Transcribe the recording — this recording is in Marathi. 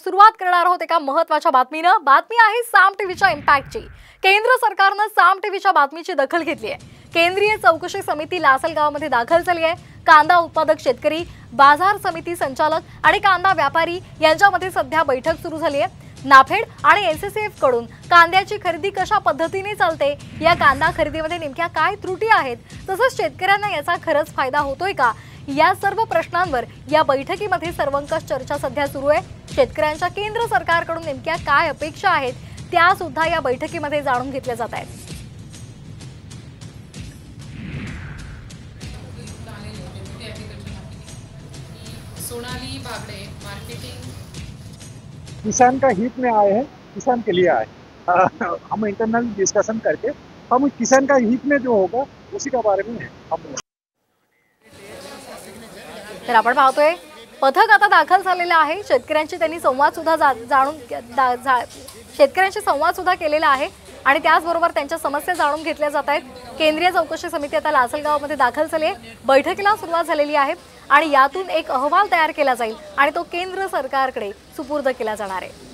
सुरुवात करणार आहोत एका महत्त्वाच्या बातमीनं। बातमी आहे साम टीव्हीच्या इम्पॅक्टची। केंद्र सरकारनं साम टीव्हीच्या बातमीची दखल घेतली आहे। केंद्रीय चौकशी समिती लासलगावमध्ये दाखल झाली आहे। कांदा उत्पादक शेतकरी, बाजार समिती संचालक आणि कांदा व्यापारी यांच्यामध्ये सध्या बैठक सुरू झाली आहे। नाफेड आणि एसएसएफ कडून कांद्याची खरेदी कशा पद्धतीने चालते, या कांदा खरेदीमध्ये नेमक्या काय त्रुटी आहेत, तसंच शेतकऱ्यांना याचा खरंच फायदा होतोय का, या सर्व प्रश्नांवर या बैठकीमध्ये सर्वंकष चर्चा सध्या सुरू आहे। शेतकऱ्यांच्या केंद्र सरकारकडून नेमक्या काय अपेक्षा आहेत त्या सुद्धा या बैठकीमध्ये जाणून घेतल्या जात आहेत। सोनाली बागड़े मार्केटिंग किसान का हित में आए हैं, किसान के लिए आए। हम इंटरनल डिस्कशन करके हम किसान का हित में जो होगा उसी के बारे में हम तर आपण पाहतोय पथक आता दाखल झालेलं आहे। शेतकऱ्यांची त्यांनी संवाद सुद्धा शेतकऱ्यांशी संवाद सुद्धा केलेला आहे आणि त्याचबरोबर त्यांच्या समस्या जाणून घेतल्या जात आहेत। केंद्रीय चौकशी समिती आता लासलगावमध्ये दाखल झाली आहे। बैठकीला सुरुवात झालेली आहे आणि यातून एक अहवाल तयार केला जाईल आणि तो केंद्र सरकारकडे सुपूर्द केला जाणार आहे।